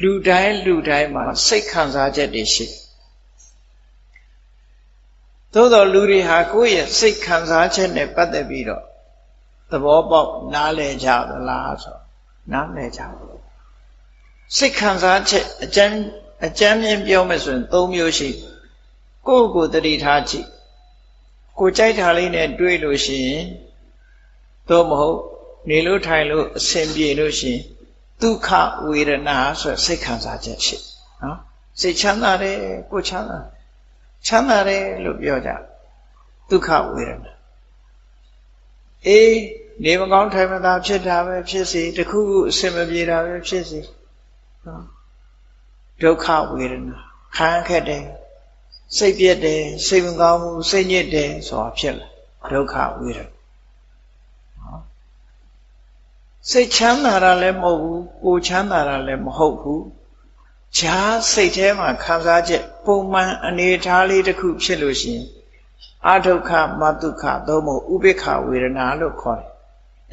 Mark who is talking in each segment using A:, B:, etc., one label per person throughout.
A: လူတိုင်းမှာစိတ်ခံစားချက်တွေရှိသို့တော်လူတွေဟာကိုယ့်ရဲ့စိတ်ခံစားချက်နဲ့ပတ်သက်ပြီးတော့သဘောပေါက်နားလည်ကြသလားဆိုနားလည်ကြဘူးစိတ်ခံစားချက်အကျဉ်းမြင်ပြောမယ်ဆိုရင်၃မျိုးရှိကိုယ့်ကိုယ်တတိထားကြည့်ကိုကြိုက်တာလေးနဲ့တွေးလို့ရှိရင်သို့မဟုတ်နေလို့ထိုင်လို့အဆင်ပြေလို့ရှိရင်ဒုက္ခဝေဒနာဆိုစိတ်ခံစားချက်ရှိနော်စိတ်ချမ်းသာတယ်ကိုချမ်းသာတယ်လို့ပြောကြဒုက္ခဝေဒနာအေးနေမကောင်းထိုင်မသာဖြစ်တာပဲဖြစ်စီတခုခုအဆင်မပြေတာပဲဖြစ်စီနော်ဒုက္ခဝေဒနာခံခက်တယ်စိတ်ပြည့်တယ်စိတ်မကောင်းဘူးစိတ်ညစ်တယ်ဆိုတာဖြစ်လာဒုက္ခဝေဒနာနော်စိတ်ချမ်းသာတာလည်းမဟုတ်ဘူးကိုချမ်းသာတာလည်းမဟုတ်ဘူးခြားစိတ်ထဲမှာခံစားချက်ပုံမှန်အနေထားလေးတစ်ခုဖြစ်လို့ရှိရင်အဒုက္ခမဒုက္ခသို့မဟုတ်ဥပိ္ပခဝေဒနာလို့ခေါ်တယ်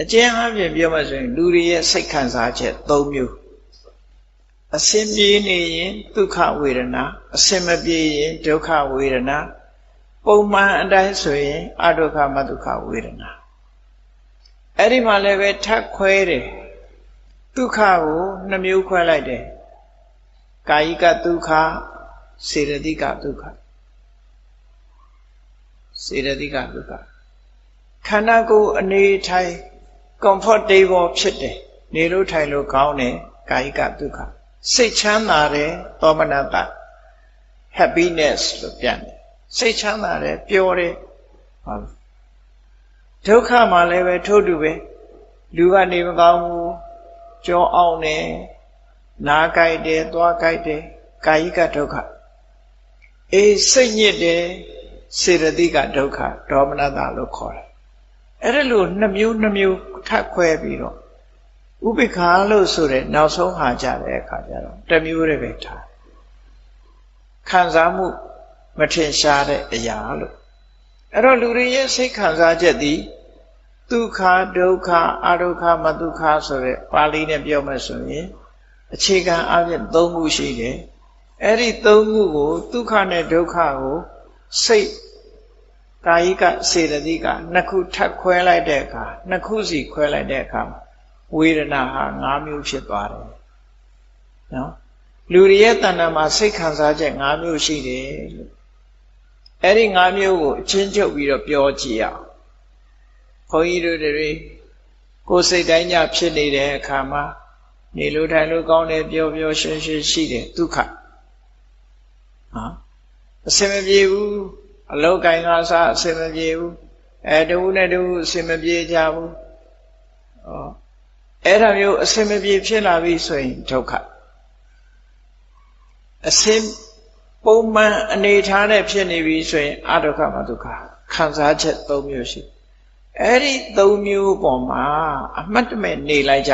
A: အကျဉ်းအားဖြင့်ပြောမှဆိုရင်လူတွေရဲ့စိတ်ခံစားချက်၃မျိုးအစင်ပြေနေရင်ဒုက္ခဝေဒနာအစင်မပြေရင်ဒုက္ခဝေဒနာပုံမှန်အတိုင်းဆိုရင်အဒုက္ခမဒုက္ခဝေဒနာအဲ့ဒီမှာလည်းပဲထပ်ခွဲတယ်ဒုက္ခကိုနှမျိုးခွဲလိုက်တယ်ကာယကဒုက္ခစေတသိကဒုက္ခစေတသိကဒုက္ခခန္ဓာကိုယ်အနေထိုင် comfortable ဖြစ်တယ်နေလို့ထိုင်လို့ကောင်းတယ်ကာယကဒုက္ခစိတ်ချမ်းသာတယ်သောမနတ happiness လို့ပြန်တယ်စိတ်ချမ်းသာတယ်ပျော်တယ်ဟုတ်ဒုက္ခမှာလည်းပဲထို့တူပဲလူကနေမကောင်းဘူးကြောအောင်တယ်နာကြိုက်တယ်သွားကြိုက်တယ်ကာယကဒုက္ခအေးစိတ်ညစ်တယ်စေတသိကဒုက္ခဒေါမနတလို့ခေါ်တယ်အဲ့ဒါလို့နှမျိုးထပ်ခွဲပြီးတော့ဥပိ္ပခာလို့ဆိုတဲ့နောက်ဆုံးဟာကြတဲ့အခါကျတော့တစ်မျိုးတည်းပဲထားခံစားမှုမထင်ရှားတဲ့အရာလို့အဲ့တော့လူတွေရဲ့စိတ်ခံစားချက်သည်ဒုက္ခဒုက္ခအဒုက္ခမဒုက္ခဆိုတဲ့ပါဠိနဲ့ပြောမှဆိုရင်အခြေခံအပြင်၃ခုရှိတယ်အဲ့ဒီ၃ခုကိုဒုက္ခနဲ့ဒုက္ခကိုစိတ်ကာယကစေတသိကနှစ်ခုထပ်ခွဲလိုက်တဲ့အခါနှစ်ခုစီခွဲလိုက်တဲ့အခါဝေဒနာဟာ၅မျိုးဖြစ်သွားတယ်နော်လူတွေရဲ့တဏ္ဍာမှာစိတ်ခံစားချက်၅မျိုးရှိတယ်လို့အဲ့ဒီ၅မျိုးကိုအချင်းချုပ်ပြီးတော့ပြောကြည့်အောင်ခွန်ကြီးတို့တွေကိုယ်စိတ်တိုင်းညဖြစ်နေတဲ့အခါမှာနေလို့ထိုင်လို့ကောင်းတယ်ပျော်ပျော်ရွှင်ရွှင်ရှိတယ်ဒုက္ခအစင်မပြေဘူးအလောက်ကိုင်းကားစားအစင်မပြေဘူးတဝူနဲ့တဝူအစင်မပြေကြဘူးအဲ့ဒါမျိုးအစင်မပြေဖြစ်လာပြီဆိုရင်ဒုက္ခအစင်ပုံမှန်အနေထားနဲ့ဖြစ်နေပြီဆိုရင်အဒုက္ခမဒုက္ခခံစားချက်၃မျိုးရှိအဲ့ဒီ၃မျိုးပေါ်မှာအမှတ်တမဲ့နေလိုက်ကြ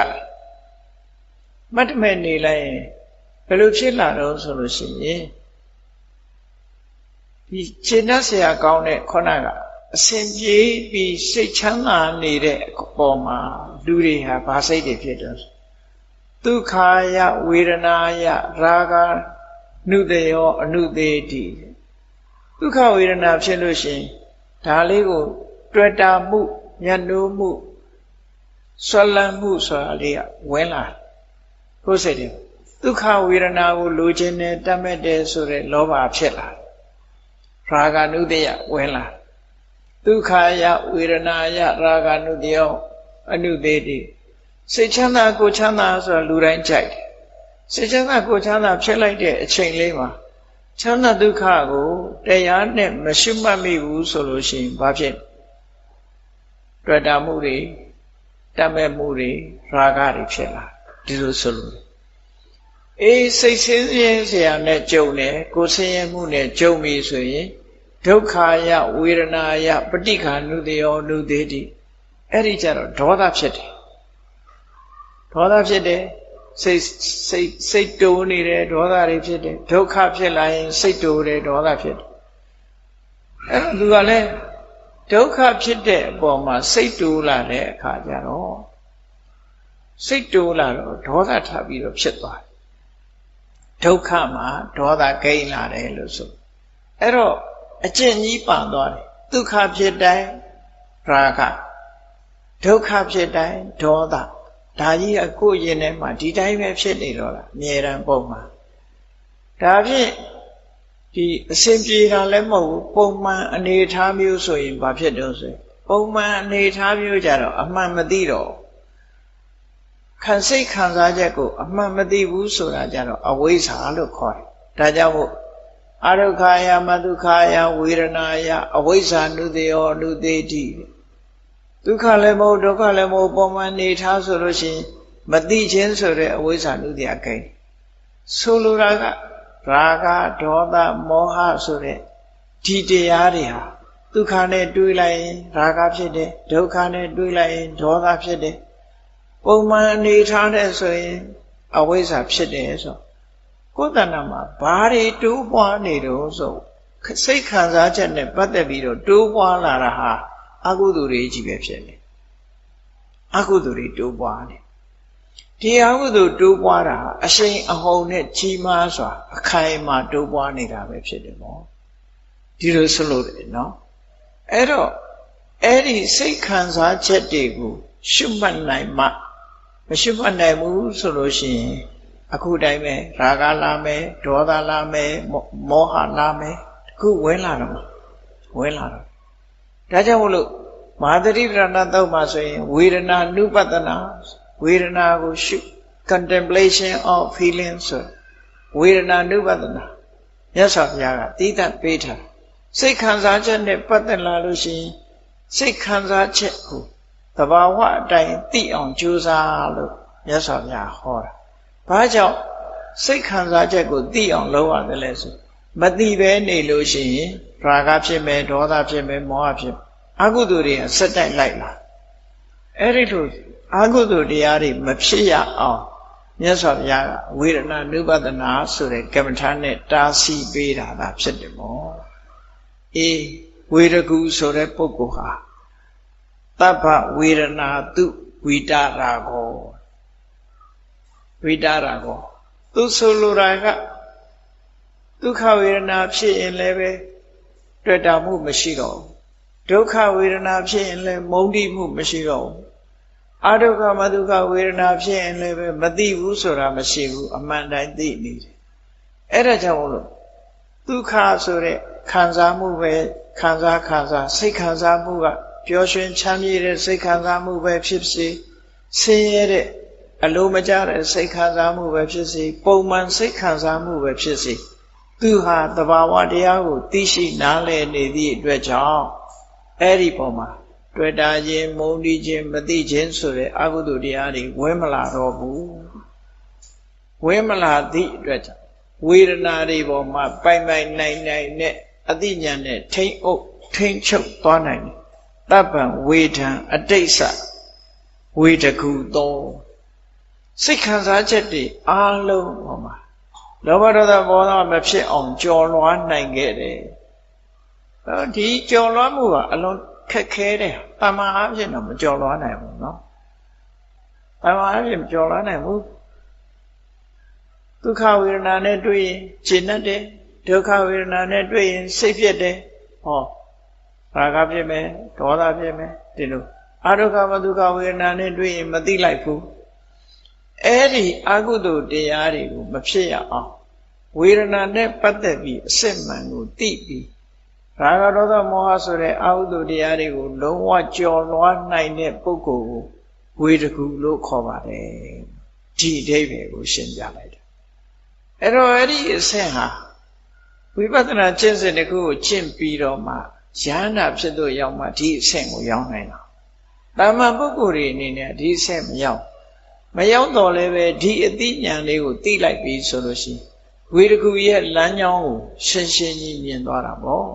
A: မှတ်တမဲ့နေလိုက်ရင်ဘယ်လိုဖြစ်လာတော့ဆိုလို့ရှိရင်ဒီခြေနှက်เสียကောင်းတဲ့ခုနကအစဉ်ပြေးပြီးစိတ်ချမ်းသာနေတဲ့အပေါ်မှာလူတွေဟာဘာစိတ်တွေဖြစ်တော့ဒုက္ခယဝေဒနာယရာဂနုတယောအနုသေးတိဒုက္ခဝေဒနာဖြစ်လို့ရှိရင်ဒါလေးကိုတွေ့တာမှုညှနိုးမှုဆွလန်းမှုဆိုတာလေးကဝင်လာကိုယ်စိတ်တွေဒုက္ခဝေဒနာကိုလိုချင်တယ်တတ်မဲ့တယ်ဆိုတဲ့လောဘဖြစ်လာရာဂနုတယဝင်လာဒုက္ခယဝေဒနာယရာဂနုတယောအနုသေးတိစိတ်ချမ်းသာကိုချမ်းသာဆိုတာလူတိုင်းကြိုက်တယ်စိတ်ချမ်းသာကိုချမ်းသာဖြစ်လိုက်တဲ့အချိန်လေးမှာချမ်းသာဒုက္ခကိုတရားနဲ့မရှုမှတ်မိဘူးဆိုလို့ရှိရင်ဘာဖြစ်တွေ့တာမှုတွေတတ်မဲ့မှုတွေရာဂတွေဖြစ်လာဒီလိုဆိုလို့အေးစိတ်ဆင်းရဲเสียနဲ့ကြုံတယ်ကိုယ်ဆင်းရဲမှုနဲ့ကြုံပြီဆိုရင်ဒုက္ခယဝေဒနာယပဋိက္ခဏုတယောနုသေးတိအဲ့ဒီကြတော့ဒေါသဖြစ်တယ်ဒေါသဖြစ်တယ်စိတ်တိုးနေတယ်ဒေါသတွေဖြစ်တယ်ဒုက္ခဖြစ်လာရင်စိတ်တိုးတယ်ဒေါသဖြစ်တယ်အဲ့တော့သူကလည်းဒုက္ခဖြစ်တဲ့အပေါ်မှာစိတ်တိုးလာတဲ့အခါကျတော့စိတ်တိုးလာတော့ဒေါသထပ်ပြီးတော့ဖြစ်သွားတယ် ဒုက္ခမှာဒေါသကိန်းလာတယ်လို့ဆိုအဲ့တော့အကျင့်ကြီးပန်သွားတယ်ဒုက္ခဖြစ်တိုင်းရာဂဒုက္ခဖြစ်တိုင်းဒေါသဒါကြီးကကိုယ်ရင်ထဲမှာဒီတိုင်းပဲဖြစ်နေတော့လားအမြဲတမ်းပုံမှန်ဒါဖြင့်ဒီအစဉ်ပြေတာလည်းမဟုတ်ဘူးပုံမှန်အနေထားမျိုးဆိုရင်ဘာဖြစ်တော့ဆိုပုံမှန်အနေထားမျိုးကြတော့အမှန်မသိတော့ခံစိတ်ခံစားချက်ကိုအမှန်မသိဘူးဆိုတာကြတော့အဝိဇ္ဇာလို့ခေါ်တယ်ဒါကြောင့်မို့အဒုက္ခယမဒုက္ခယဝေဒနာယအဝိဇ္ဇာနုတေယောနုတေတိဒုက္ခလည်းမဟုတ်ဒုက္ခလည်းမဟုတ်ပုံမှန်နေထားဆိုလို့ရှိရင်မသိခြင်းဆိုတဲ့အဝိဇ္ဇာနုတေယကိန်းဆိုလိုတာကရာဂဒေါသမောဟဆိုတဲ့ဒီတရားတွေဟာဒုက္ခနဲ့တွေးလိုက်ရင်ရာဂဖြစ်တယ်ဒုက္ခနဲ့တွေးလိုက်ရင်ဒေါသဖြစ်တယ်ပုံမှန်အနေထားတဲ့ဆိုရင်အဝိဇ္ဇာဖြစ်တယ်ဆိုကိုယ်တဏ္ဍာမှာဘာတွေတိုးပွားနေတော့ဆိုစိတ်ခံစားချက်နဲ့ပတ်သက်ပြီးတော့တိုးပွားလာတာဟာအကုသိုလ်တွေကြီးပဲဖြစ်နေအကုသိုလ်တွေတိုးပွားနေဒီအကုသိုလ်တိုးပွားတာဟာအရှိန်အဟုန်နဲ့ကြီးမားစွာအခိုင်အမာတိုးပွားနေတာပဲဖြစ်တယ်ပေါ့ဒီလိုဆိုလို့တယ်နော်အဲ့တော့အဲ့ဒီစိတ်ခံစားချက်တွေကိုရှုမှတ်နိုင်မှမရှုမှတ်နိုင်ဘူးဆိုလို့ရှိရင်အခုတိုင်းပဲရာဂလာမယ်ဒေါသလာမယ်မောဟလာမယ်အခုဝင်လာတော့ဝင်လာတော့ဒါကြောင့်မို့လို့မဟာသတိပဋ္ဌာန်သုတ်မှာဆိုရင်ဝေဒနာနုပတနာဝေဒနာကိုရှု contemplation of feeling ဆိုဝေဒနာနုပတနာမြတ်စွာဘုရားကတိတ္တပေးထားစိတ်ခံစားချက်နဲ့ပတ်သက်လာလို့ရှိရင်စိတ်ခံစားချက်ကိုသဘာဝအတိုင်းသိအောင်ကြိုးစားလို့မြတ်စွာဘုရားဟောတာဘာကြောင့်စိတ်ခံစားချက်ကိုသိအောင်လုပ်ရတယ်လဲဆိုမသိဘဲနေလို့ရှိရင်ရာဂဖြစ်မယ်ဒေါသဖြစ်မယ်မောဟဖြစ်အကုသိုလ်တွေကဆက်တိုက်လိုက်လာအဲ့ဒီလိုအကုသိုလ်တရားတွေမဖြစ်ရအောင်မြတ်စွာဘုရားကဝေဒနာနုပဒနာဆိုတဲ့ကမ္မထာနဲ့တားဆီးပေးတာသာဖြစ်တယ်မို့အေးဝေရကူဆိုတဲ့ပုဂ္ဂိုလ်ဟာတပ္ပဝေဒနာတုဝိတရာကောဝိတရာကောသူဆိုလိုတာကဒုက္ခဝေဒနာဖြစ်ရင်လည်းပဲတွေ့တာမှုမရှိတော့ဒုက္ခဝေဒနာဖြစ်ရင်လည်းမုန်းတိမှုမရှိတော့အဒုက္ခမဒုက္ခဝေဒနာဖြစ်ရင်လည်းပဲမသိဘူးဆိုတာမရှိဘူးအမှန်တိုင်းသိနေတယ်အဲ့ဒါကြောင့်မို့လို့ဒုက္ခဆိုတဲ့ခံစားမှုပဲခံစားစိတ်ခံစားမှုကပျော်ရွှင်ချမ်းမြေ့တဲ့စိတ်ခံစားမှုပဲဖြစ်စေဆင်းရဲတဲ့အလိုမကျတဲ့စိတ်ခံစားမှုပဲဖြစ်စေပုံမှန်စိတ်ခံစားမှုပဲဖြစ်စေသူဟာသဘာဝတရားကိုသိရှိနားလည်နေသည့်အတွက်ကြောင့်အဲ့ဒီပုံမှာတွေ့တာခြင်းမုန်းတီးခြင်းမသိခြင်းဆိုတဲ့အကုသိုလ်တရားတွေဝင်မလာတော့ဘူးဝင်မလာသည့်အတွက်ကြောင့်ဝေဒနာတွေပေါ်မှာပိုင်နိုင်နဲ့အသိဉာဏ်နဲ့ထိမ့်အုပ်ထိမ့်ချုပ်သွားနိုင်တယ်တပ္ပံဝေဒံအတိတ်္ဆဝေဒကူသောစိတ်ခံစားချက်တွေအားလုံးပေါ်မှာလောဘဒေါသမောဟမဖြစ်အောင်ကြော်လွှားနိုင်ခဲ့တယ်ဒီကြော်လွှားမှုကအလွန်ခက်ခဲတယ်တမန်အားဖြင့်တော့မကြော်လွှားနိုင်ဘူးနော်တမန်အားဖြင့်မကြော်လွှားနိုင်ဘူးဒုက္ခဝေဒနာနဲ့တွေ့ရင်ရှင်းတတ်တယ်ဒုက္ခဝေဒနာနဲ့တွေ့ရင်စိတ်ဖြစ်တယ်ဟောရာဂဖြစ်မယ်ဒေါသဖြစ်မယ်ဒီလိုအဒုက္ခမဒုက္ခဝေဒနာနဲ့တွေ့ရင်မသိလိုက်ဘူးအဲ့ဒီအကုသိုလ်တရားတွေကိုမဖြစ်ရအောင်ဝေဒနာနဲ့ပတ်သက်ပြီးအစစ်မှန်ကိုသိပြီးရာဂဒေါသမောဟဆိုတဲ့အကုသိုလ်တရားတွေကိုလုံးဝကျော်လွှားနိုင်တဲ့ပုဂ္ဂိုလ်ကိုဝေဒကူလို့ခေါ်ပါတယ်ဒီအဓိပ္ပာယ်ကိုရှင်းပြလိုက်တယ်အဲ့တော့အဲ့ဒီအဆင့်ဟာဝိပဿနာကျင့်စဉ်တစ်ခုကိုကျင့်ပြီးတော့မှဉာဏ်နာဖြစ်လို့ရောက်မှဒီအဆင့်ကိုရောက်နိုင်တာတာမန်ပုဂ္ဂိုလ်တွေအနေနဲ့ဒီအဆင့်မရောက်တော့လည်းပဲဒီအသိဉာဏ်လေးကိုသိလိုက်ပြီဆိုလို့ရှိရင်ဝေဒကူရဲ့လမ်းကြောင်းကိုရှင်းရှင်းကြီးမြင်သွားတာပေါ့